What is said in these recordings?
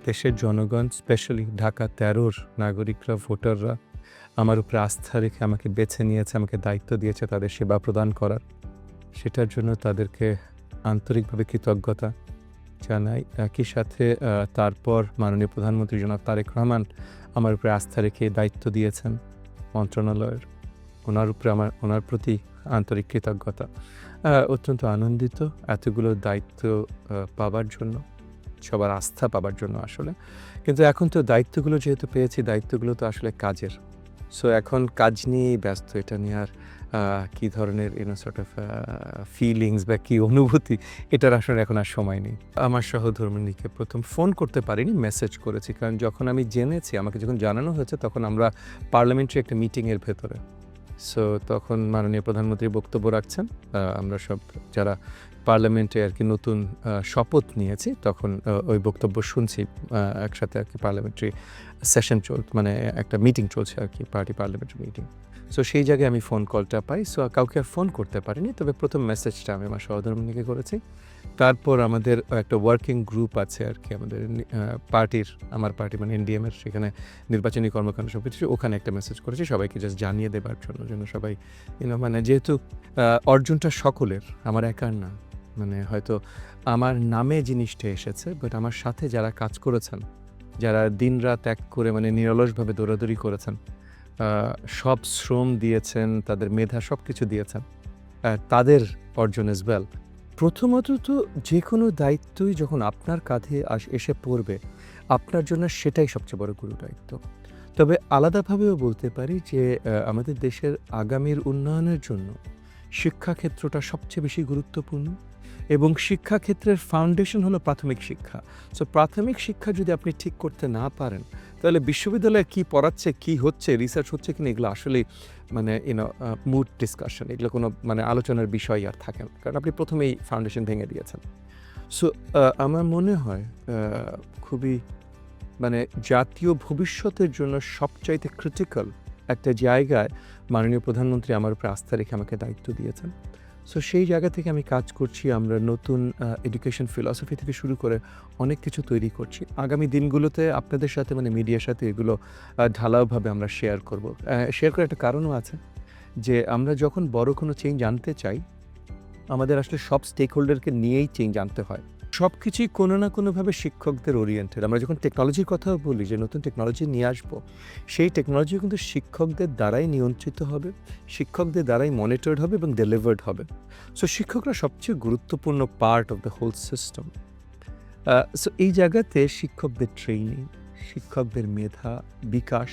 দেশের জনগণ স্পেশালি ঢাকা ১৩র নাগরিকরা, ভোটাররা আমার উপরে আস্থা রেখে আমাকে বেছে নিয়েছে, আমাকে দায়িত্ব দিয়েছে তাদের সেবা প্রদান করার। সেটার জন্য তাদেরকে আন্তরিকভাবে কৃতজ্ঞতা জানাই। একই সাথে তারপর মাননীয় প্রধানমন্ত্রী জনাব তারেক রহমান আমার উপরে আস্থা রেখে দায়িত্ব দিয়েছেন মন্ত্রণালয়ের। ওনার প্রতি আন্তরিক কৃতজ্ঞতা। অত্যন্ত আনন্দিত এতগুলো দায়িত্ব পাবার জন্য, সবার আস্থা পাবার জন্য আসলে। কিন্তু এখন তো দায়িত্বগুলো যেহেতু পেয়েছি, দায়িত্বগুলো তো আসলে কাজের। সো এখন কাজ নিয়েই ব্যস্ত। এটা নিয়ে আর কী ধরনের সর্ট অফ ফিলিংস বা কী অনুভূতি, এটার আসলে এখন আর সময় নেই। আমার সহধর্মিণীকে প্রথম ফোন করতে পারিনি, মেসেজ করেছি। কারণ যখন আমি জেনেছি, আমাকে যখন জানানো হয়েছে, তখন আমরা পার্লামেন্টারি একটা মিটিংয়ের ভেতরে। সো তখন মাননীয় প্রধানমন্ত্রী বক্তব্য রাখছেন। আমরা সব যারা পার্লামেন্টে আর কি নতুন শপথ নিয়েছি, তখন ওই বক্তব্য শুনছি। একসাথে আর কি পার্লামেন্টারি সেশন মানে একটা মিটিং চলছে আর কি, পার্লামেন্টারি মিটিং। সো সেই জায়গায় আমি ফোন কলটা পাই। সো কাউকে আর ফোন করতে পারিনি, তবে প্রথম মেসেজটা আমি আমার সহধর্মিণীকে করেছি। তারপর আমাদের একটা ওয়ার্কিং গ্রুপ আছে আর কি আমাদের আমার পার্টি মানে এনডিএমের, সেখানে নির্বাচনী কর্মকাণ্ড সব কিছু, ওখানে একটা মেসেজ করেছি সবাইকে জাস্ট জানিয়ে দেবার জন্য, যেন সবাই মানে যেহেতু অর্জনটা সকলের, আমার একার না। মানে হয়তো আমার নামে জিনিসটা এসেছে, বাট আমার সাথে যারা কাজ করেছেন, যারা দিনরাত এক করে মানে নিরলসভাবে দৌড়াদৌড়ি করেছেন, সব শ্রম দিয়েছেন, তাদের মেধা সব কিছু দিয়েছেন, তাদের অর্জন এজ ওয়েল। প্রথমত তো যে কোনো দায়িত্বই যখন আপনার কাঁধে এসে পড়বে, আপনার জন্য সেটাই সবচেয়ে বড় গুরু দায়িত্ব। তবে আলাদাভাবেও বলতে পারি যে আমাদের দেশের আগামীর উন্নয়নের জন্য শিক্ষাক্ষেত্রটা সবচেয়ে বেশি গুরুত্বপূর্ণ, এবং শিক্ষাক্ষেত্রের ফাউন্ডেশন হলো প্রাথমিক শিক্ষা। সো প্রাথমিক শিক্ষা যদি আপনি ঠিক করতে না পারেন, তাহলে বিশ্ববিদ্যালয়ে কী পড়াচ্ছে, কী হচ্ছে, রিসার্চ হচ্ছে কিনা, এগুলো আসলেই মানে মুড ডিসকাশন, এগুলো কোনো মানে আলোচনার বিষয় আর থাকে না, কারণ আপনি প্রথমেই ফাউন্ডেশন ভেঙে দিয়েছেন। সো আমার মনে হয় খুবই মানে জাতীয় ভবিষ্যতের জন্য সবচাইতে ক্রিটিক্যাল একটা জায়গায় মাননীয় প্রধানমন্ত্রী আমার উপরে আস্থা রেখে আমাকে দায়িত্ব দিয়েছেন। সো সেই জায়গা থেকে আমি কাজ করছি। আমরা নতুন এডুকেশন ফিলসফি থেকে শুরু করে অনেক কিছু তৈরি করছি। আগামী দিনগুলোতে আপনাদের সাথে মানে মিডিয়ার সাথে এগুলো ঢালাওভাবে আমরা শেয়ার করব। শেয়ার করার একটা কারণও আছে যে আমরা যখন বড় কোনো চেঞ্জ আনতে চাই, আমাদের আসলে সব স্টেক হোল্ডারকে নিয়েই চেঞ্জ আনতে হয়। সব কিছুই কোনো না কোনোভাবে শিক্ষকদের ওরিয়েন্টেড। আমরা যখন টেকনোলজির কথাও বলি যে নতুন টেকনোলজি নিয়ে আসবো, সেই টেকনোলজিও কিন্তু শিক্ষকদের দ্বারাই নিয়ন্ত্রিত হবে, শিক্ষকদের দ্বারাই মনিটরড হবে এবং ডেলিভার্ড হবে। সো শিক্ষকরা সবচেয়ে গুরুত্বপূর্ণ part of the whole system. So এই জায়গাতে শিক্ষকদের ট্রেনিং, শিক্ষকদের মেধা বিকাশ,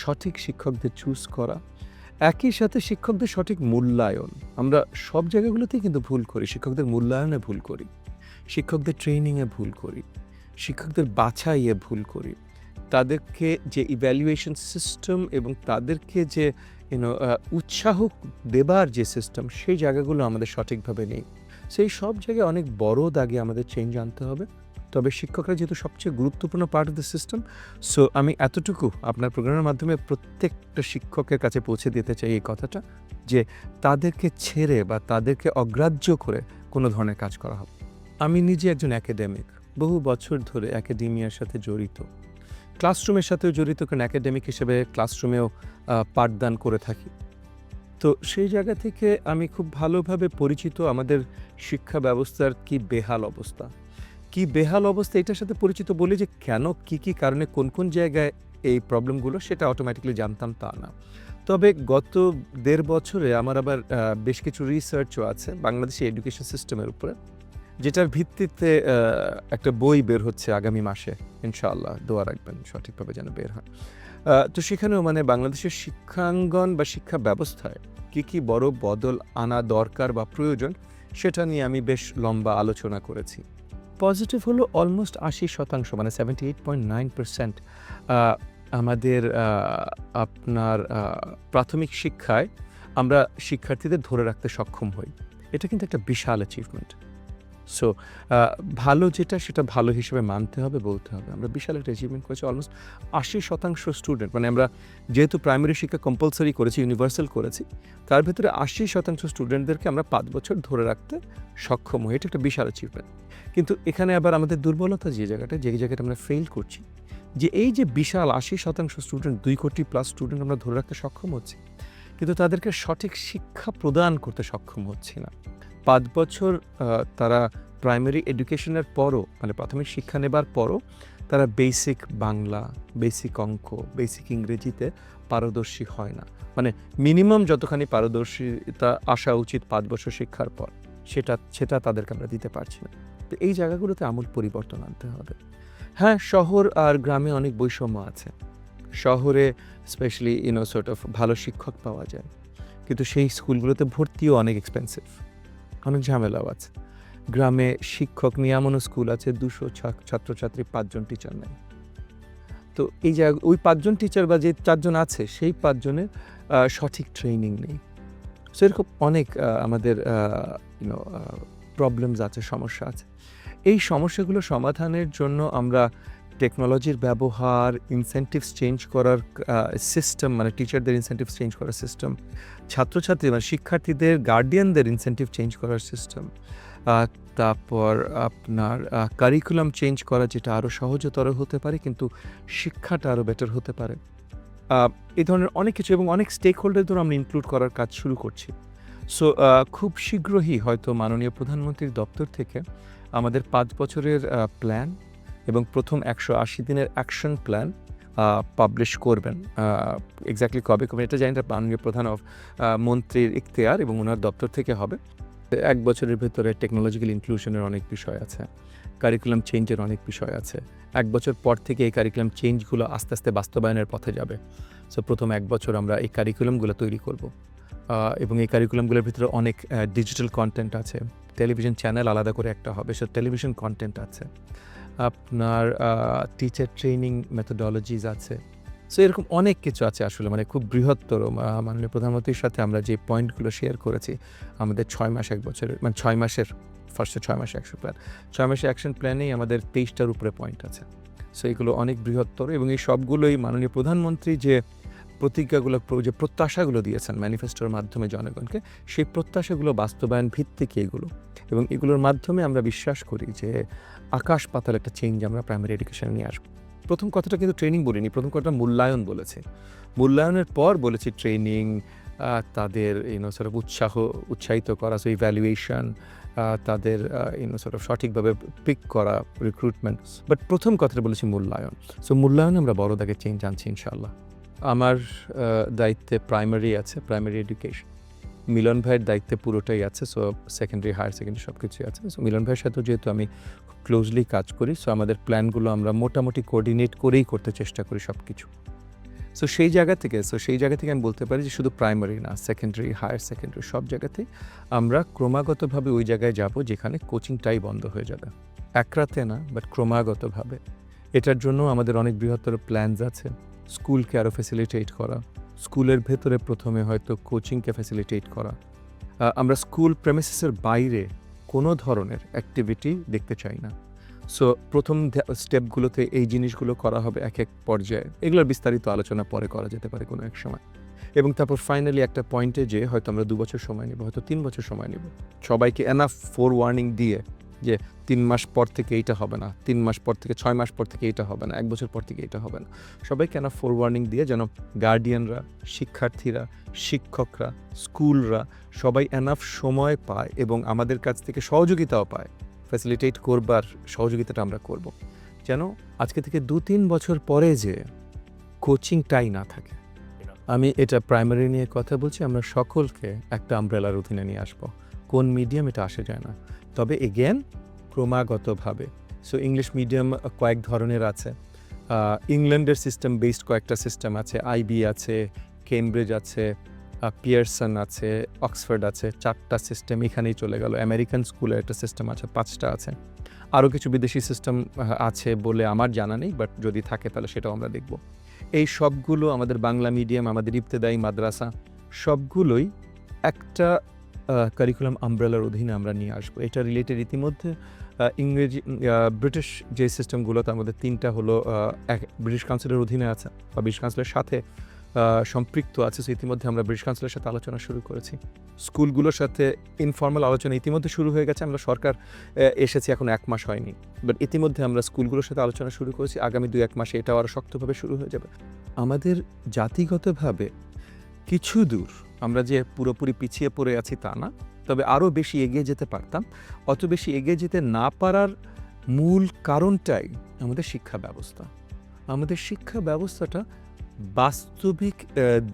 সঠিক শিক্ষকদের চুজ করা, একই সাথে শিক্ষকদের সঠিক মূল্যায়ন। আমরা সব জায়গাগুলোতেই কিন্তু ভুল করি। শিক্ষকদের মূল্যায়নে ভুল করি, শিক্ষকদের ট্রেনিংয়ে ভুল করি, শিক্ষকদের বাছাইয়ে ভুল করি, তাদেরকে যে ইভ্যালুয়েশন সিস্টেম এবং তাদেরকে যে উৎসাহ দেবার যে সিস্টেম, সেই জায়গাগুলো আমাদের সঠিকভাবে নেই। সেই সব জায়গায় অনেক বড় দাগে আমাদের চেঞ্জ আনতে হবে। তবে শিক্ষকরা যেহেতু সবচেয়ে গুরুত্বপূর্ণ part of the system, so আমি এতটুকু আপনার প্রোগ্রামের মাধ্যমে প্রত্যেকটা শিক্ষকের কাছে পৌঁছে দিতে চাই এই কথাটা, যে তাদেরকে ছেড়ে বা তাদেরকে অগ্রাহ্য করে কোনো ধরনের কাজ করা হবে। আমি নিজে একজন একাডেমিক, বহু বছর ধরে একাডেমিয়ার সাথে জড়িত, ক্লাসরুমের সাথেও জড়িত, কারণ একাডেমিক হিসেবে ক্লাসরুমেও পাঠদান করে থাকি। তো সেই জায়গা থেকে আমি খুব ভালোভাবে পরিচিত আমাদের শিক্ষা ব্যবস্থার কি বেহাল অবস্থা। এটার সাথে পরিচিত বলি যে কেন, কি কারণে, কোন জায়গায় এই প্রবলেমগুলো, সেটা অটোমেটিক্যালি জানতাম তা না। তবে গত ১.৫ বছরে আমার আবার বেশ কিছু রিসার্চও আছে বাংলাদেশি এডুকেশন সিস্টেমের উপরে, যেটার ভিত্তিতে একটা বই বের হচ্ছে আগামী মাসে, ইনশাআল্লাহ দোয়া রাখবেন সঠিকভাবে যেন বের হয়। তো সেখানেও মানে বাংলাদেশের শিক্ষাঙ্গন বা শিক্ষা ব্যবস্থায় কি বড় বদল আনা দরকার বা প্রয়োজন, সেটা নিয়ে আমি বেশ লম্বা আলোচনা করেছি। পজিটিভ হলো অলমোস্ট ৮০% মানে 78.9% আমাদের আপনার প্রাথমিক শিক্ষায় আমরা শিক্ষার্থীদের ধরে রাখতে সক্ষম হই। এটা কিন্তু একটা বিশাল অ্যাচিভমেন্ট। সো ভালো যেটা সেটা ভালো হিসেবে মানতে হবে, বলতে হবে। আমরা বিশাল একটা অ্যাচিভমেন্ট করেছি, অলমোস্ট ৮০% স্টুডেন্ট, মানে আমরা যেহেতু প্রাইমারি শিক্ষা কম্পালসারি করেছি, ইউনিভার্সাল করেছি, তার ভেতরে ৮০% স্টুডেন্টদেরকে আমরা ৫ বছর ধরে রাখতে সক্ষম হই। এটা একটা বিশাল অ্যাচিভমেন্ট। কিন্তু এখানে আবার আমাদের দুর্বলতা যে জায়গাটা আমরা ফেইল করছি, যে এই যে বিশাল ৮০% স্টুডেন্ট, ২ কোটি প্লাস স্টুডেন্ট আমরা ধরে রাখতে সক্ষম হচ্ছি, কিন্তু তাদেরকে সঠিক শিক্ষা প্রদান করতে সক্ষম হচ্ছি না। ৫ বছর তারা প্রাইমারি এডুকেশনের পরও, মানে প্রাথমিক শিক্ষা নেবার পরও তারা বেসিক বাংলা, বেসিক অঙ্ক, বেসিক ইংরেজিতে পারদর্শী হয় না। মানে মিনিমাম যতখানি পারদর্শিতা আসা উচিত ৫ বছর শিক্ষার পর, সেটা তাদেরকে আমরা দিতে পারছি না। তো এই জায়গাগুলোতে আমূল পরিবর্তন আনতে হবে। হ্যাঁ, শহর আর গ্রামে অনেক বৈষম্য আছে। শহরে স্পেশালি সর্ট অফ ভালো শিক্ষক পাওয়া যায়, কিন্তু সেই স্কুলগুলোতে ভর্তিও অনেক এক্সপেন্সিভ, অনেক ঝামেলাও আছে। গ্রামে শিক্ষক নিয়ে এমনও স্কুল আছে ২০০ ছাত্রছাত্রী, ৫ জন টিচার নেই। তো এই জায়গা, ওই ৫ জন টিচার বা যে ৪ জন আছে, সেই ৫ জনের সঠিক ট্রেনিং নেই। সো এরকম অনেক আমাদের প্রবলেমস আছে, সমস্যা আছে। এই সমস্যাগুলো সমাধানের জন্য আমরা টেকনোলজির ব্যবহার, ইনসেনটিভস চেঞ্জ করার সিস্টেম, মানে টিচারদের ইনসেনটিভস চেঞ্জ করার সিস্টেম, ছাত্রছাত্রী মানে শিক্ষার্থীদের গার্ডিয়ানদের ইনসেনটিভ চেঞ্জ করার সিস্টেম, তারপর আপনার কারিকুলাম চেঞ্জ করা, যেটা আরও সহজতর হতে পারে কিন্তু শিক্ষাটা আরও বেটার হতে পারে। এই ধরনের অনেক কিছু, এবং অনেক স্টেক হোল্ডারদের আমরা ইনক্লুড করার কাজ শুরু করছি। সো খুব শীঘ্রই হয়তো মাননীয় প্রধানমন্ত্রীর দপ্তর থেকে আমাদের ৫ বছরের প্ল্যান এবং প্রথম ১৮০ দিনের অ্যাকশন প্ল্যান পাবলিশ করবেন। এক্স্যাক্টলি কবে করবেন এটা জানি না, মাননীয় প্রধান মন্ত্রীর ইখতিয়ার এবং ওনার দপ্তর থেকে হবে। ১ বছরের ভেতরে টেকনোলজিক্যাল ইনক্লুশনের অনেক বিষয় আছে, কারিকুলাম চেঞ্জের অনেক বিষয় আছে। ১ বছর পর থেকে এই কারিকুলাম চেঞ্জগুলো আস্তে আস্তে বাস্তবায়নের পথে যাবে। সো প্রথম ১ বছর আমরা এই কারিকুলামগুলো তৈরি করব, এবং এই কারিকুলামগুলোর ভিতরে অনেক ডিজিটাল কন্টেন্ট আছে, টেলিভিশন চ্যানেল আলাদা করে একটা হবে, সো টেলিভিশন কন্টেন্ট আছে, আপনার টিচার ট্রেনিং মেথোডলজিস আছে। সো এরকম অনেক কিছু আছে আসলে, মানে খুব বৃহত্তর। মাননীয় প্রধানমন্ত্রীর সাথে আমরা যে পয়েন্টগুলো শেয়ার করেছি, আমাদের ৬ মাস ১ বছরের, মানে ৬ মাসের ফার্স্টে ৬ মাসে অ্যাকশন প্ল্যান, ৬ মাসে অ্যাকশন প্ল্যানেই আমাদের ২৩টার উপরে পয়েন্ট আছে। সো এগুলো অনেক বৃহত্তর, এবং এই সবগুলোই মাননীয় প্রধানমন্ত্রী যে প্রতিজ্ঞাগুলো, যে প্রত্যাশাগুলো দিয়েছেন ম্যানিফেস্টোর মাধ্যমে জনগণকে, সেই প্রত্যাশাগুলো বাস্তবায়ন ভিত্তিক এগুলো, এবং এগুলোর মাধ্যমে আমরা বিশ্বাস করি যে আকাশ পাতাল একটা চেঞ্জ আমরা প্রাইমারি এডুকেশনে নিয়ে আসবো। প্রথম কথাটা কিন্তু ট্রেনিং বলিনি, প্রথম কথাটা মূল্যায়ন বলেছি। মূল্যায়নের পর বলেছি ট্রেনিং, তাদের সর্ট অফ উৎসাহিত করা, সো ইভ্যালুয়েশন, তাদের সর্ট অফ সঠিকভাবে পিক করা, রিক্রুটমেন্ট। বাট প্রথম কথাটা বলেছি মূল্যায়ন। সো মূল্যায়নে আমরা বড় দাগে চেঞ্জ আনছি ইনশাআল্লাহ। আমার দায়িত্বে প্রাইমারি আছে, প্রাইমারি এডুকেশন। মিলন ভাইয়ের দায়িত্বে পুরোটাই আছে, সো সেকেন্ডারি, হায়ার সেকেন্ডারি সব কিছুই আছে। সো মিলন ভাইয়ের সাথেও যেহেতু আমি খুব ক্লোজলি কাজ করি, সো আমাদের প্ল্যানগুলো আমরা মোটামুটি কোঅর্ডিনেট করেই করতে চেষ্টা করি সব কিছু। সো সেই জায়গা থেকে আমি বলতে পারি যে শুধু প্রাইমারি না, সেকেন্ডারি, হায়ার সেকেন্ডারি সব জায়গাতেই আমরা ক্রমাগতভাবে ওই জায়গায় যাব যেখানে কোচিংটাই বন্ধ হয়ে যাবে। এক রাতে না, বাট ক্রমাগতভাবে। এটার জন্য আমাদের অনেক বৃহত্তর প্ল্যানস আছে। স্কুলকে আরও ফ্যাসিলিটেট করা, স্কুলের ভেতরে প্রথমে হয়তো কোচিংকে ফ্যাসিলিটেট করা। আমরা স্কুল প্রেমিসেসের বাইরে কোনো ধরনের অ্যাক্টিভিটি দেখতে চাই না। সো প্রথম স্টেপগুলোতে এই জিনিসগুলো করা হবে এক এক পর্যায়ে। এগুলোর বিস্তারিত আলোচনা পরে করা যেতে পারে কোনো এক সময়, এবং তারপর ফাইনালি একটা পয়েন্টে যে হয়তো আমরা ২ বছর সময় নেব, হয়তো ৩ বছর সময় নেব, সবাইকে এনাফ ফোরওয়ার্নিং দিয়ে যে ৩ মাস পর থেকে এইটা হবে না, ৩ মাস পর থেকে ৬ মাস পর থেকে এইটা হবে না, ১ বছর পর থেকে এইটা হবে না। সবাইকে এনাফ ফোরওয়ার্নিং দিয়ে যেন গার্ডিয়ানরা, শিক্ষার্থীরা, শিক্ষকরা, স্কুলরা সবাই এনাফ সময় পায় এবং আমাদের কাছ থেকে সহযোগিতাও পায়। ফ্যাসিলিটেট করবার সহযোগিতাটা আমরা করব, যেন আজকে থেকে ২-৩ বছর পরে যে কোচিংটাই না থাকে। আমি এটা প্রাইমারি নিয়ে কথা বলছি, আমরা সকলকে একটা আমব্রেলার অধীনে নিয়ে আসবো। কোন মিডিয়াম এটা আসে যায় না, তবে এগেন ক্রমাগতভাবে। সো ইংলিশ মিডিয়াম কয়েক ধরনের আছে, ইংল্যান্ডের সিস্টেম বেসড কয়েকটা সিস্টেম আছে, আইবি আছে, কেমব্রিজ আছে, পিয়ারসন আছে, অক্সফোর্ড আছে, 4টা সিস্টেম এখানেই চলে গেল। আমেরিকান স্কুলের একটা সিস্টেম আছে, 5টা আছে। আরও কিছু বিদেশি সিস্টেম আছে বলে আমার জানা নেই, বাট যদি থাকে তাহলে সেটাও আমরা দেখব। এই সবগুলো আমাদের বাংলা মিডিয়াম, আমাদের ইবতেদায়ী মাদ্রাসা সবগুলোই একটা কারিকুলাম আমব্রেলার অধীনে আমরা নিয়ে আসবো। এটা রিলেটেড ইতিমধ্যে ইংরেজি ব্রিটিশ যে সিস্টেমগুলো তার মধ্যে ৩টা হলো ব্রিটিশ কাউন্সিলের অধীনে আছে বা ব্রিটিশ কাউন্সিলের সাথে সম্পৃক্ত আছে। সো ইতিমধ্যে আমরা ব্রিটিশ কাউন্সিলের সাথে আলোচনা শুরু করেছি। স্কুলগুলোর সাথে ইনফর্মাল আলোচনা ইতিমধ্যে শুরু হয়ে গেছে। আমরা সরকার এসেছি এখন ১ মাস হয়নি, বাট ইতিমধ্যে আমরা স্কুলগুলোর সাথে আলোচনা শুরু করেছি। আগামী ২-১ মাসে এটাও আরও শক্তভাবে শুরু হয়ে যাবে। আমাদের জাতিগতভাবে কিছু দূর আমরা যে পুরোপুরি পিছিয়ে পড়ে আছি তা না, তবে আরও বেশি এগিয়ে যেতে পারতাম। অত বেশি এগিয়ে যেতে না পারার মূল কারণটাই আমাদের শিক্ষা ব্যবস্থা। আমাদের শিক্ষা ব্যবস্থাটা বাস্তবিক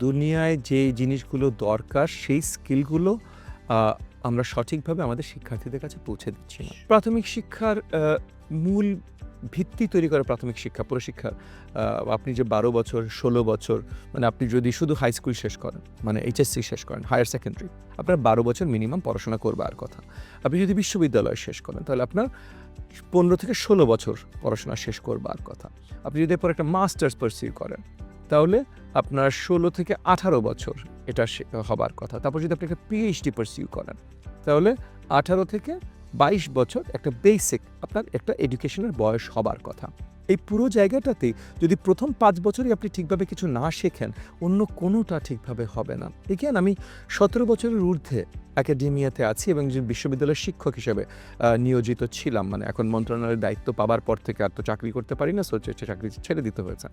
দুনিয়ায় যে জিনিসগুলো দরকার সেই স্কিলগুলো আমরা সঠিকভাবে আমাদের শিক্ষার্থীদের কাছে পৌঁছে দিচ্ছি না। প্রাথমিক শিক্ষার মূল ভিত্তি তৈরি করে প্রাথমিক শিক্ষা, পুরো শিক্ষা। আপনি যে ১২ বছর ১৬ বছর মানে আপনি যদি শুধু হাই স্কুল শেষ করেন, মানে এইচএসসি শেষ করেন, হায়ার সেকেন্ডারি, আপনার 12 বছর মিনিমাম পড়াশোনা করবার কথা। আপনি যদি বিশ্ববিদ্যালয় শেষ করেন তাহলে আপনার ১৫ থেকে ১৬ বছর পড়াশোনা শেষ করবার কথা। আপনি যদি এরপর একটা মাস্টার্স পারসিউ করেন তাহলে আপনার ১৬ থেকে ১৮ বছর এটা হবার কথা। তারপর যদি আপনি একটা পিএইচডি পারসিউ করেন তাহলে ১৮ থেকে ২২ বছর একটা বেসিক আপনার একটা এডুকেশনের বয়স হবার কথা। এই পুরো জায়গাটাতেই যদি প্রথম ৫ বছরই আপনি ঠিকভাবে কিছু না শেখেন, অন্য কোনোটা ঠিকভাবে হবে না। এগেন আমি ১৭ বছরের ঊর্ধ্বে একাডেমিয়াতে আছি এবং যে বিশ্ববিদ্যালয়ের শিক্ষক হিসেবে নিয়োজিত ছিলাম। মানে এখন মন্ত্রণালয়ের দায়িত্ব পাবার পর থেকে আর তো চাকরি করতে পারি না, চাকরি ছেড়ে দিতে হয়েছে।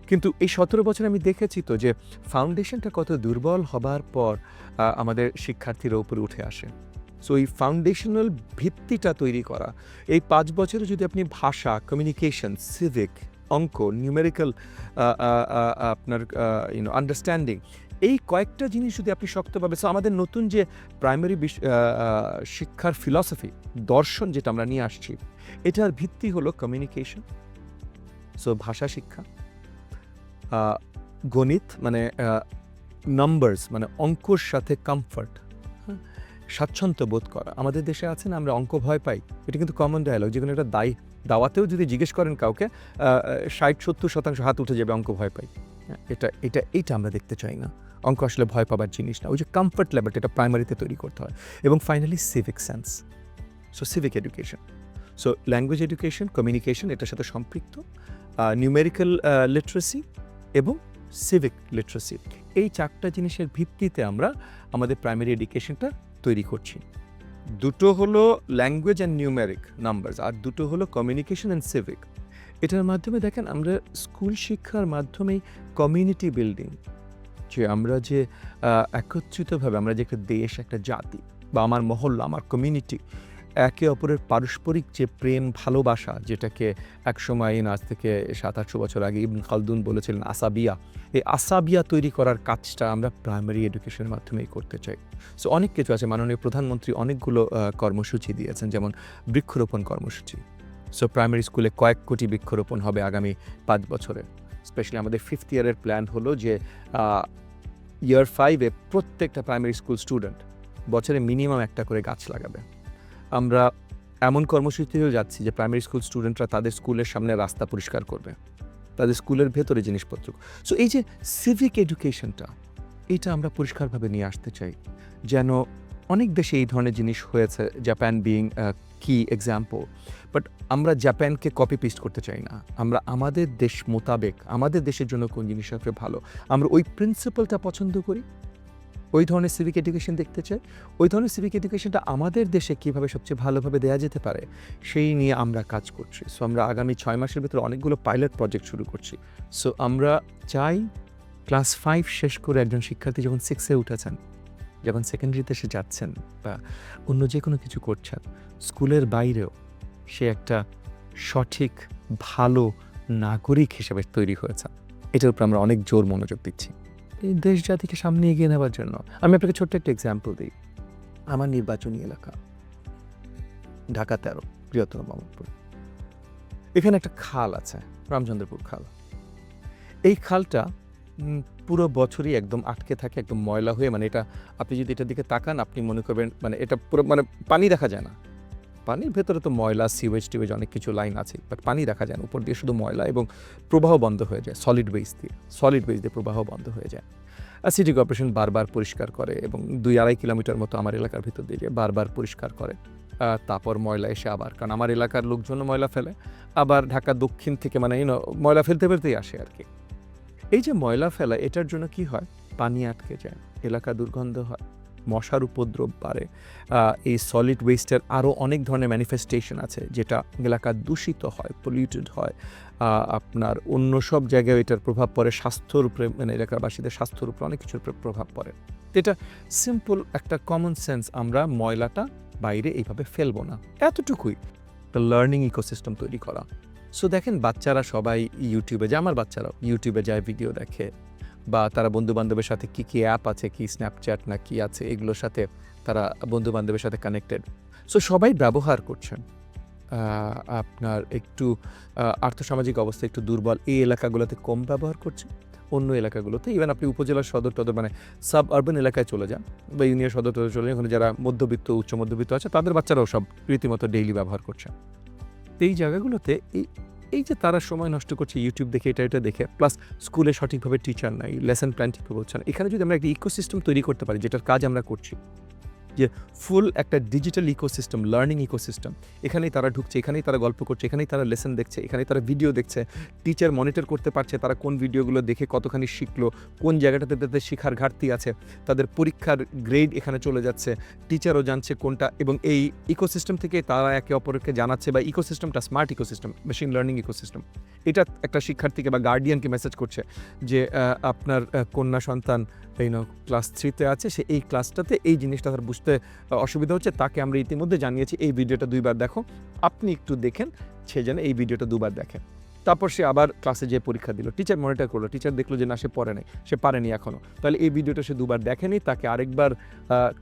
কিন্তু এই ১৭ বছর আমি দেখেছি তো যে ফাউন্ডেশনটা কত দুর্বল হবার পর আমাদের শিক্ষার্থীরা উপরে উঠে আসে। সো এই ফাউন্ডেশনাল ভিত্তিটা তৈরি করা, এই ৫ বছরে যদি আপনি ভাষা, কমিউনিকেশন, সিভিক, অঙ্ক, নিউমেরিক্যাল আপনার আন্ডারস্ট্যান্ডিং, এই কয়েকটা জিনিস যদি আপনি শক্তভাবে, সো আমাদের নতুন যে প্রাইমারি শিক্ষার ফিলসফি, দর্শন যেটা আমরা নিয়ে আসছি, এটার ভিত্তি হলো কমিউনিকেশন, সো ভাষা শিক্ষা, গণিত মানে নাম্বারস মানে অঙ্কর সাথে কমফর্ট, স্বাচ্ছন্দ্য বোধ করা। আমাদের দেশে আছে না, আমরা অঙ্ক ভয় পাই, এটা কিন্তু কমন ডায়ালগ। যে কোনো একটা দাওয়াতেও যদি জিজ্ঞেস করেন কাউকে ৬০-৭০% হাত উঠে যাবে অঙ্ক ভয় পাই। এইটা আমরা দেখতে চাই না। অঙ্ক আসলে ভয় পাবার জিনিস না। ওই যে কমফর্ট লেভেলটা এটা প্রাইমারিতে তৈরি করতে হয়। এবং finally civic sense, so civic education, so language education, communication এটার সাথে সম্পৃক্ত, নিউমেরিক্যাল লিটারেসি এবং সিভিক লিটারেসি, এই 4টা জিনিসের ভিত্তিতে আমরা আমাদের প্রাইমারি এডুকেশনটা তৈরি করছি। দুটো হলো ল্যাঙ্গুয়েজ অ্যান্ড নিউমেরিক নাম্বারস, আর দুটো হলো কমিউনিকেশন অ্যান্ড সিভিক। এটার মাধ্যমে দেখেন আমরা স্কুল শিক্ষার মাধ্যমেই কমিউনিটি বিল্ডিং, যে আমরা যে একত্রিতভাবে আমরা যে একটা দেশ, একটা জাতি বা আমার মহল্লা, আমার কমিউনিটি, একে অপরের পারস্পরিক যে প্রেম ভালোবাসা, যেটাকে একসময় আজ থেকে ৭00-৮০০ বছর আগে ইবন খালদুন বলেছিলেন আসাবিয়া, এই আসাবিয়া তৈরি করার কাজটা আমরা প্রাইমারি এডুকেশনের মাধ্যমেই করতে চাই। সো অনেক কিছু আছে। মাননীয় প্রধানমন্ত্রী অনেকগুলো কর্মসূচি দিয়েছেন, যেমন বৃক্ষরোপণ কর্মসূচি। সো প্রাইমারি স্কুলে কয়েক কোটি বৃক্ষরোপণ হবে আগামী ৫ বছরে। স্পেশালি আমাদের 5th ইয়ারের প্ল্যান হলো যে ইয়ার 5-এ প্রত্যেকটা প্রাইমারি স্কুল স্টুডেন্ট বছরে মিনিমাম একটা করে গাছ লাগাবে। আমরা এমন কর্মসূচিতেও যাচ্ছি যে প্রাইমারি স্কুল স্টুডেন্টরা তাদের স্কুলের সামনে রাস্তা পরিষ্কার করবে, তাদের স্কুলের ভেতরে জিনিসপত্র। সো এই যে সিভিক এডুকেশনটা, এটা আমরা পরিষ্কারভাবে নিয়ে আসতে চাই। যেন অনেক দেশে এই ধরনের জিনিস হয়েছে, জাপান বিইং কি এক্সাম্পল, বাট আমরা জাপানকে কপি পেস্ট করতে চাই না। আমরা আমাদের দেশ মোতাবেক, আমাদের দেশের জন্য কোন জিনিসটা ভালো, আমরা ওই প্রিন্সিপালটা পছন্দ করি, ওই ধরনের সিভিক এডুকেশন দেখতে চাই। ওই ধরনের সিভিক এডুকেশনটা আমাদের দেশে কীভাবে সবচেয়ে ভালোভাবে দেওয়া যেতে পারে সেই নিয়ে আমরা কাজ করছি। সো আমরা আগামী 6 মাসের ভিতরে অনেকগুলো পাইলট প্রজেক্ট শুরু করছি। সো আমরা চাই ক্লাস 5 শেষ করে একজন শিক্ষার্থী যখন 6-এ উঠেছেন, যখন সেকেন্ডারিতে সে যাচ্ছেন বা অন্য যে কোনো কিছু করছেন, স্কুলের বাইরেও সে একটা সঠিক ভালো নাগরিক হিসেবে তৈরি হয়েছে। এটার উপর আমরা অনেক জোর মনোযোগ দিচ্ছি এই দেশ জাতিকে সামনে এগিয়ে নেওয়ার জন্য। আমি আপনাকে ছোট্ট একটা এক্সাম্পল দিই। আমার নির্বাচনী এলাকা ঢাকা 13, বৃহত্তর মোহাম্মদপুর। এখানে একটা খাল আছে, রামচন্দ্রপুর খাল। এই খালটা পুরো বছরই একদম আটকে থাকে, একদম ময়লা হয়ে, মানে এটা আপনি যদি এটার দিকে তাকান আপনি মনে করবেন মানে এটা পুরো মানে পানি দেখা যায় না। পানির ভেতরে তো ময়লা, সিওয়েজ টিওয়েজ অনেক কিছু লাইন আছে, বাট পানি দেখা যায় না। উপর দিয়ে শুধু ময়লা এবং প্রবাহ বন্ধ হয়ে যায়, সলিড ওয়েস্ট দিয়ে প্রবাহ বন্ধ হয়ে যায়। সিটি কর্পোরেশন বারবার পরিষ্কার করে এবং 2-2.5 কিলোমিটার মতো আমার এলাকার ভিতর দিয়ে বারবার পরিষ্কার করে। তারপর ময়লা এসে আবার, কারণ আমার এলাকার লোকজনও ময়লা ফেলে, আবার ঢাকা দক্ষিণ থেকে মানে ময়লা ফেলতে ফেলতেই আসে আর কি। এই যে ময়লা ফেলা, এটার জন্য কি হয়, পানি আটকে যায়, এলাকা দুর্গন্ধ হয়, মশার উপদ্রব বাড়ে। এই সলিড ওয়েস্টের আরও অনেক ধরনের ম্যানিফেস্টেশন আছে, যেটা এলাকা দূষিত হয়, পলিউটেড হয়। আপনার অন্য সব জায়গায় এটার প্রভাব পড়ে স্বাস্থ্যর উপরে, মানে এলাকাবাসীদের স্বাস্থ্যর উপরে অনেক কিছুর উপরে প্রভাব পড়ে। এটা সিম্পল একটা কমন সেন্স, আমরা ময়লাটা বাইরে এইভাবে ফেলবো না, এতটুকুই। লার্নিং ইকোসিস্টেম তৈরি করা। সো দেখেন, বাচ্চারা সবাই ইউটিউবে যায়, আমার বাচ্চারাও ইউটিউবে যায়, ভিডিও দেখে, বা তারা বন্ধুবান্ধবের সাথে কী কী অ্যাপ আছে, কি স্ন্যাপচ্যাট না কি আছে, এগুলোর সাথে তারা বন্ধুবান্ধবের সাথে কানেক্টেড। সো সবাই ব্যবহার করছেন। আপনার একটু আর্থসামাজিক অবস্থা একটু দুর্বল এই এলাকাগুলোতে কম ব্যবহার করছে, অন্য এলাকাগুলোতে ইভেন আপনি উপজেলার সদর টদর মানে সাব আরবান এলাকায় চলে যান বা ইউনিয়ন সদর টদর চলে যান, ওখানে যারা মধ্যবিত্ত উচ্চ মধ্যবিত্ত আছে তাদের বাচ্চারাও সব রীতিমতো ডেইলি ব্যবহার করছে। এই জায়গাগুলোতে এই যে তারা সময় নষ্ট করছে ইউটিউব দেখে, এটা দেখে, প্লাস স্কুলে সঠিকভাবে টিচার নাই, লেসন প্ল্যান ঠিকভাবে হচ্ছে না। এখানে যদি আমরা একটা ইকোসিস্টেম তৈরি করতে পারি, যেটার কাজ আমরা করছি, যে ফুল একটা ডিজিটাল ইকোসিস্টেম, লার্নিং ইকোসিস্টেম, এখানেই তারা ঢুকছে, এখানেই তারা গল্প করছে, এখানেই তারা লেসন দেখছে, এখানেই তারা ভিডিও দেখছে, টিচার মনিটর করতে পারছে তারা কোন ভিডিওগুলো দেখে কতখানি শিখলো, কোন জায়গাটাতে তাদের শেখার ঘাটতি আছে, তাদের পরীক্ষার গ্রেড এখানে চলে যাচ্ছে, টিচারও জানছে কোনটা, এবং এই ইকোসিস্টেম থেকে তারা একে অপরকে জানাচ্ছে, বা ইকোসিস্টেমটা smart ecosystem, machine learning ecosystem. এটা একটা শিক্ষার্থীকে বা গার্ডিয়ানকে মেসেজ করছে যে আপনার কন্যা সন্তান ক্লাস 3-তে আছে, সে এই ক্লাসটাতে এই জিনিসটা তার বুঝতে অসুবিধা হচ্ছে, তাকে আমরা ইতিমধ্যে জানিয়েছি এই ভিডিওটা 2বার দেখো, আপনি একটু দেখেন, সে যেন এই ভিডিওটা 2বার দেখে। তারপর সে আবার ক্লাসে যেয়ে পরীক্ষা দিল, টিচার মনিটর করলো, টিচার দেখলো যে না, সে পড়ে নাই, সে পারেনি এখনও, তাহলে এই ভিডিওটা সে 2বার দেখেনি, তাকে আরেকবার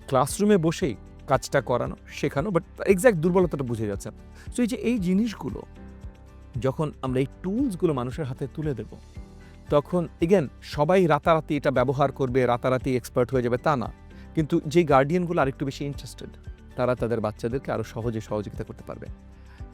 ক্লাসরুমে বসেই কাজটা করানো, শেখানো, বাট এক্স্যাক্ট দুর্বলতাটা বুঝে যাচ্ছে। সো এই জিনিসগুলো যখন আমরা এই টুলসগুলো মানুষের হাতে তুলে দেব, তখন এগেন সবাই রাতারাতি এটা ব্যবহার করবে, রাতারাতি এক্সপার্ট হয়ে যাবে তা না, কিন্তু যে গার্ডিয়ানগুলো আরেকটু বেশি ইন্টারেস্টেড, তারা তাদের বাচ্চাদেরকে আরও সহজে সহযোগিতা করতে পারবে।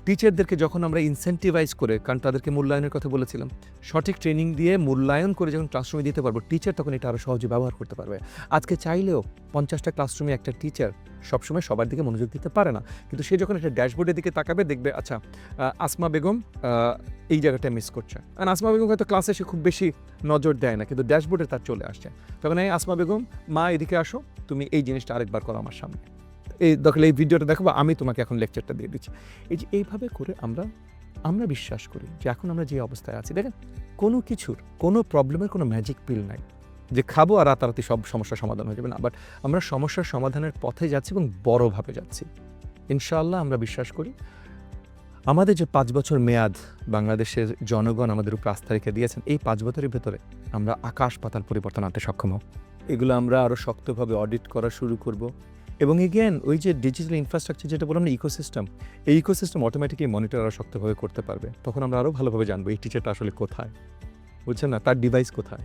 টিচারদেরকে যখন আমরা ইনসেন্টিভাইজ করে, কারণ তাদেরকে মূল্যায়নের কথা বলেছিলাম, সঠিক ট্রেনিং দিয়ে মূল্যায়ন করে যখন ক্লাসরুমে দিতে পারবো, টিচার তখন এটা আরও সহজে ব্যবহার করতে পারবে। আজকে চাইলেও 50টা ক্লাসরুমে একটা টিচার সবসময় সবার দিকে মনোযোগ দিতে পারে না, কিন্তু সে যখন একটা ড্যাশবোর্ডের দিকে তাকাবে, দেখবে আচ্ছা আসমা বেগম এই জায়গাটা মিস করছে, আর আসমা বেগম হয়তো ক্লাসে সে খুব বেশি নজর দেয় না, কিন্তু ড্যাশবোর্ডে তার চলে আসছে, তখন এই আসমা বেগম, মা এদিকে আসো, তুমি এই জিনিসটা আরেকবার করো আমার সামনে, এই দরকার এই ভিডিওটা দেখো, বা আমি তোমাকে এখন লেকচারটা দিয়ে দিচ্ছি। এই যে এইভাবে করে আমরা বিশ্বাস করি যে এখন আমরা যে অবস্থায় আছি, দেখেন কোনো কিছুর, কোনো প্রবলেমের কোনো ম্যাজিক পিল নাই যে খাবো আর রাতারাতি সব সমস্যার সমাধান হয়ে যাবে না, বাট আমরা সমস্যার সমাধানের পথে যাচ্ছি এবং বড়ভাবে যাচ্ছি ইনশাআল্লাহ। আমরা বিশ্বাস করি আমাদের যে 5 বছর মেয়াদ বাংলাদেশের জনগণ আমাদের উপর আস্থা রেখে দিয়েছেন, এই 5 বছরের ভেতরে আমরা আকাশ পাতাল পরিবর্তন আনতে সক্ষম হব। এগুলো আমরা আরও শক্তভাবে অডিট করা শুরু করব, এবং এগেন ওই যে ডিজিটাল ইনফ্রাস্ট্রাকচার যেটা বললাম না, ইকোসিস্টেম, এই ইকোসিস্টেম অটোমেটিকলি মনিটর আরও শক্তভাবে করতে পারবে। তখন আমরা আরও ভালোভাবে জানবো এই টিচারটা আসলে কোথায়, বুঝছেন না, তার ডিভাইস কোথায়,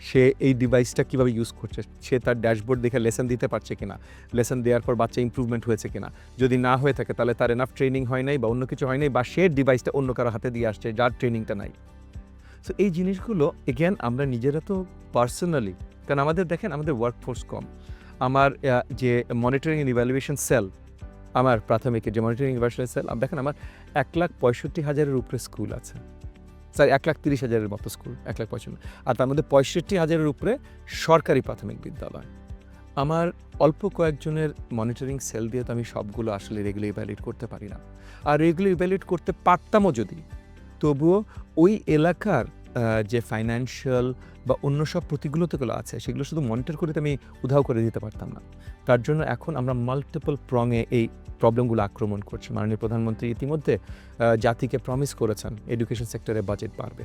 সে এই ডিভাইসটা কীভাবে ইউজ করছে, সে তার ড্যাশবোর্ড দেখে লেসন দিতে পারছে কিনা, লেসন দেওয়ার পর বাচ্চা ইমপ্রুভমেন্ট হয়েছে কিনা, যদি না হয়ে থাকে তাহলে তার এনাফ ট্রেনিং হয় নাই বা অন্য কিছু হয় নাই, বা সে ডিভাইসটা অন্য কারো হাতে দিয়ে আসছে যার ট্রেনিংটা নাই। সো এই জিনিসগুলো এগেন আমরা নিজেরা তো পার্সোনালি, কারণ আমাদের দেখেন আমাদের ওয়ার্কফোর্স কম, আমার যে মনিটরিং অ্যান্ড ইভ্যালুয়েশন সেল, আমার প্রাথমিকের যে মনিটরিং ইভ্যালুয়েশন সেল, দেখেন আমার 1,65,000-এর উপরে স্কুল আছে, স্যার 1,30,000-এর মতো স্কুল, 1,65,000, আর তার মধ্যে 65,000-এর উপরে সরকারি প্রাথমিক বিদ্যালয়। আমার অল্প কয়েকজনের মনিটরিং সেল দিয়ে তো আমি সবগুলো আসলে রেগুলার ইভ্যালুয়েট করতে পারি না, আর রেগুলার ইভ্যালুয়েট করতে পারতামও যদি, তবুও ওই এলাকার যে ফাইন্যান্সিয়াল বা অন্য সব প্রতিকূলতাগুলো আছে সেগুলো শুধু মনিটর করে আমি উধাও করে দিতে পারতাম না। তার জন্য এখন আমরা মাল্টিপল প্রঙে এই প্রবলেমগুলো আক্রমণ করছি। মাননীয় প্রধানমন্ত্রী ইতিমধ্যে জাতিকে প্রমিস করেছেন এডুকেশন সেক্টরে বাজেট বাড়বে,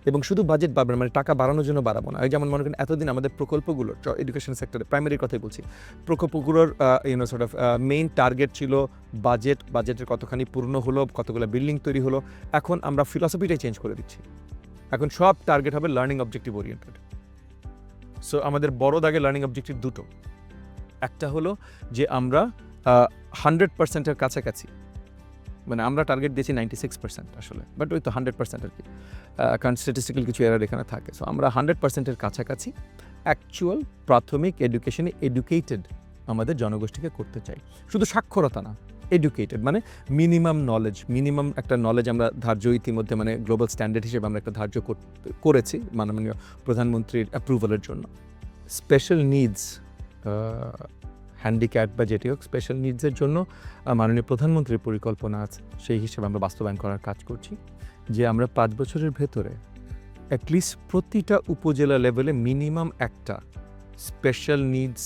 এবং শুধু বাজেট বাড়বে মানে টাকা বাড়ানোর জন্য বাড়াবো না। যেমন মনে করেন এতদিন আমাদের প্রকল্পগুলো এডুকেশন সেক্টরে, প্রাইমারির কথাই বলছি, প্রকল্পগুলোর মেইন টার্গেট ছিল বাজেটের কতখানি পূর্ণ হলো, কতগুলো বিল্ডিং তৈরি হলো। এখন আমরা ফিলসফিটাই চেঞ্জ করে দিচ্ছি, এখন সব টার্গেট হবে লার্নিং অবজেক্টিভ ওরিয়েন্টেড। সো আমাদের বড় দাগে লার্নিং অবজেক্টিভ দুটো, একটা হলো যে আমরা 100%-এর কাছাকাছি, মানে আমরা টার্গেট দিয়েছি 96% আসলে, বাট ওই তো 100% আর কি, কারণ স্ট্যাটিস্টিক্যাল কিছু এরার এখানে থাকে। সো আমরা 100%-এর কাছাকাছি অ্যাকচুয়াল প্রাথমিক এডুকেশনে এডুকেটেড আমাদের জনগোষ্ঠীকে করতে চাই। শুধু সাক্ষরতা না, এডুকেটেড মানে মিনিমাম নলেজ, মিনিমাম একটা নলেজ আমরা ধার্য ইতিমধ্যে মানে গ্লোবাল স্ট্যান্ডার্ড হিসেবে আমরা একটা ধার্য করেছি মাননীয় প্রধানমন্ত্রীর অ্যাপ্রুভালের জন্য। স্পেশাল নিডস, হ্যান্ডিক্যাপ বা যেটি হোক, স্পেশাল নিডসের জন্য মাননীয় প্রধানমন্ত্রীর পরিকল্পনা আছে, সেই হিসেবে আমরা বাস্তবায়ন করার কাজ করছি যে আমরা 5 বছরের ভেতরে অ্যাটলিস্ট প্রতিটা উপজেলা লেভেলে মিনিমাম একটা স্পেশাল নিডস,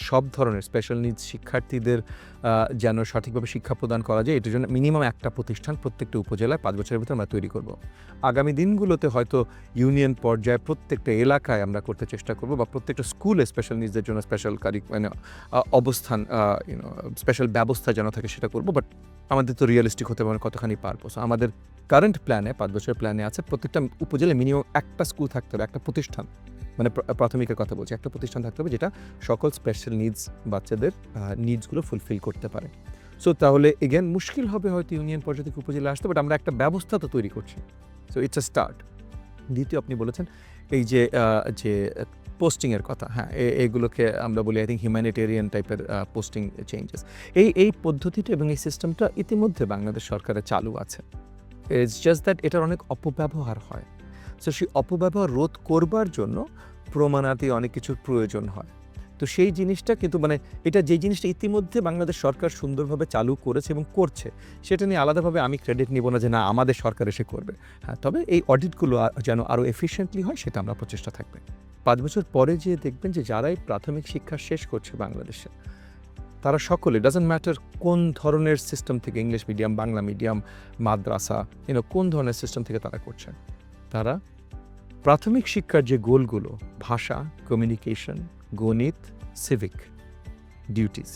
সব ধরনের স্পেশাল নিডস শিক্ষার্থীদের যেন সঠিকভাবে শিক্ষা প্রদান করা যায়, এটার জন্য মিনিমাম একটা প্রতিষ্ঠান প্রত্যেকটা উপজেলায় 5 বছরের ভিতরে আমরা তৈরি করব। আগামী দিনগুলোতে হয়তো ইউনিয়ন পর্যায়ে প্রত্যেকটা এলাকায় আমরা করতে চেষ্টা করব, বা প্রত্যেকটা স্কুলে স্পেশাল নিডসদের জন্য স্পেশাল মানে অবস্থান, স্পেশাল ব্যবস্থা যেন থাকে সেটা করব। বাট আমাদের তো রিয়েলিস্টিক হতে পারে কতখানি পারবো। সো আমাদের কারেন্ট প্ল্যানে 5 বছরের প্ল্যানে আছে প্রত্যেকটা উপজেলায় মিনিমাম একটা স্কুল থাকতে হবে, একটা প্রতিষ্ঠান, মানে প্রাথমিকের কথা বলছি, একটা প্রতিষ্ঠান থাকতে হবে যেটা সকল স্পেশাল নিডস বাচ্চাদের নিডসগুলো ফুলফিল করতে পারে। সো তাহলে এগেন মুশকিল হবে হয়তো ইউনিয়ন পর্যায়ে থেকে উপজেলা আসতে, বাট আমরা একটা ব্যবস্থা তো তৈরি করছি। So it's a start. দ্বিতীয়, আপনি বলেছেন এই যে পোস্টিংয়ের কথা, হ্যাঁ এগুলোকে আমরা বলি আই থিঙ্ক হিউম্যানিটেরিয়ান টাইপের পোস্টিং চেঞ্জেস। এই পদ্ধতিটা এবং এই সিস্টেমটা ইতিমধ্যে বাংলাদেশ সরকারের চালু আছে। ইটস জাস্ট দ্যাট এটার অনেক অপব্যবহার হয়। সো সেই অপব্যবহার রোধ করবার জন্য প্রমাণাদি অনেক কিছুর প্রয়োজন হয়। তো সেই জিনিসটা কিন্তু মানে এটা যে জিনিসটা ইতিমধ্যে বাংলাদেশ সরকার সুন্দরভাবে চালু করেছে এবং করছে, সেটা নিয়ে আলাদাভাবে আমি ক্রেডিট নিব না যে না আমাদের সরকার এসে করবে। হ্যাঁ, তবে এই অডিটগুলো যেন আরও এফিশিয়েন্টলি হয় সেটা আমরা প্রচেষ্টা থাকবে। 5 বছর পরে যে দেখবেন যে যারাই প্রাথমিক শিক্ষা শেষ করছে বাংলাদেশে, তারা সকলে, ডাজন্ট ম্যাটার কোন ধরনের সিস্টেম থেকে, ইংলিশ মিডিয়াম, বাংলা মিডিয়াম, মাদ্রাসা, কোন ধরনের সিস্টেম থেকে তারা করছেন, তারা প্রাথমিক শিক্ষার যে গোলগুলো, ভাষা, কমিউনিকেশন, গণিত, সিভিক ডিউটিস,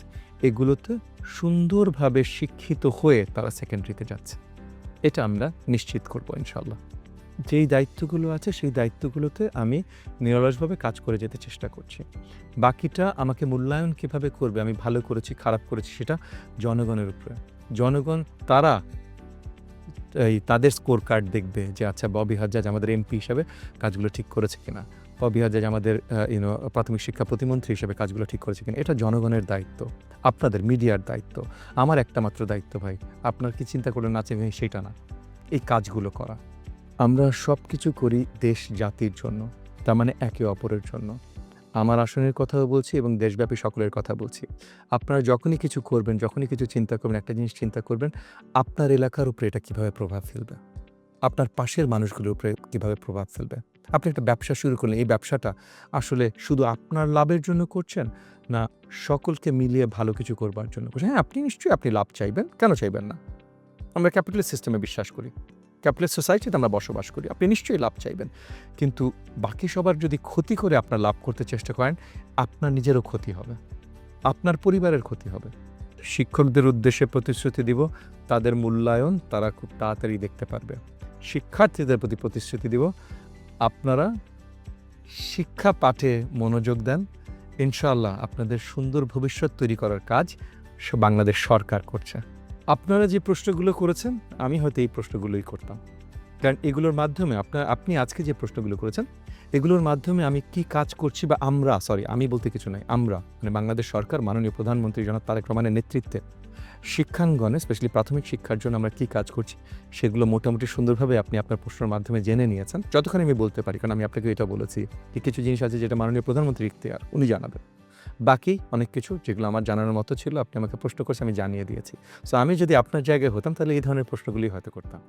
এগুলোতে সুন্দরভাবে শিক্ষিত হয়ে তারা সেকেন্ডারিতে যাচ্ছে। এটা আমরা নিশ্চিত করব ইনশাল্লাহ। যেই দায়িত্বগুলো আছে সেই দায়িত্বগুলোতে আমি নিরলসভাবে কাজ করে যেতে চেষ্টা করছি। বাকিটা আমাকে মূল্যায়ন কীভাবে করবে, আমি ভালো করেছি খারাপ করেছি, সেটা জনগণের উপরে। জনগণ তারা তাদের স্কোর কার্ড দেখবে যে আচ্ছা ববি হাজ্জাজ আমাদের এমপি হিসাবে কাজগুলো ঠিক করেছে কিনা, ববি হাজ্জাজ আমাদের প্রাথমিক শিক্ষা প্রতিমন্ত্রী হিসেবে কাজগুলো ঠিক করেছে কিনা। এটা জনগণের দায়িত্ব, আপনাদের মিডিয়ার দায়িত্ব, আমার একটা মাত্র দায়িত্ব ভাই। আপনার কি চিন্তা করলেন আছে সেটা না, এই কাজগুলো করা। আমরা সব কিছু করি দেশ জাতির জন্য, তার মানে একে অপরের জন্য। আমার আসনের কথাও বলছি এবং দেশব্যাপী সকলের কথা বলছি। আপনারা যখনই কিছু করবেন, যখনই কিছু চিন্তা করবেন, একটা জিনিস চিন্তা করবেন, আপনার এলাকার উপরে এটা কীভাবে প্রভাব ফেলবে, আপনার পাশের মানুষগুলোর উপরে কীভাবে প্রভাব ফেলবে। আপনি একটা ব্যবসা শুরু করলেন, এই ব্যবসাটা আসলে শুধু আপনার লাভের জন্য করছেন না সকলকে মিলিয়ে ভালো কিছু করবার জন্য করছেন। হ্যাঁ, আপনি নিশ্চয়ই আপনি লাভ চাইবেন, কেন চাইবেন না? আমরা ক্যাপিটালিস্ট সিস্টেমে বিশ্বাস করি, ক্যাপিটালিস্ট সোসাইটিতে আমরা বসবাস করি, আপনি নিশ্চয়ই লাভ চাইবেন। কিন্তু বাকি সবার যদি ক্ষতি করে আপনার লাভ করতে চেষ্টা করেন, আপনার নিজেরও ক্ষতি হবে, আপনার পরিবারের ক্ষতি হবে। শিক্ষকদের উদ্দেশ্যে প্রতিশ্রুতি দিব, তাদের মূল্যায়ন তারা খুব তাড়াতাড়ি দেখতে পারবে। শিক্ষার্থীদের প্রতি প্রতিশ্রুতি দিব, আপনারা শিক্ষা পাঠে মনোযোগ দেন, ইনশাআল্লাহ আপনাদের সুন্দর ভবিষ্যৎ তৈরি করার কাজ বাংলাদেশ সরকার করছে। আপনারা যে প্রশ্নগুলো করেছেন আমি হয়তো এই প্রশ্নগুলোই করতাম, কারণ এগুলোর মাধ্যমে আপনি আজকে যে প্রশ্নগুলো করেছেন এগুলোর মাধ্যমে আমি কি কাজ করছি, বা আমি বলতে কিছু নাই, আমরা মানে বাংলাদেশ সরকার মাননীয় প্রধানমন্ত্রী জনাব তারেক রহমানের নেতৃত্বে শিক্ষাঙ্গনে স্পেশালি প্রাথমিক শিক্ষার জন্য আমরা কি কাজ করছি সেগুলো মোটামুটি সুন্দরভাবে আপনি আপনার প্রশ্নের মাধ্যমে জেনে নিয়েছেন। যতক্ষণ আমি বলতে পারি, কারণ আমি আপনাকে এটা বলেছি যে কিছু জিনিস আছে যেটা মাননীয় প্রধানমন্ত্রী ইখতিয়ার, উনি জানাবেন। বাকি অনেক কিছু যেগুলো আমার জানানোর মতো ছিল আপনি আমাকে প্রশ্ন করছে, আমি জানিয়ে দিয়েছি। সো আমি যদি আপনার জায়গায় হতাম তাহলে এই ধরনের প্রশ্নগুলি হয়তো করতাম।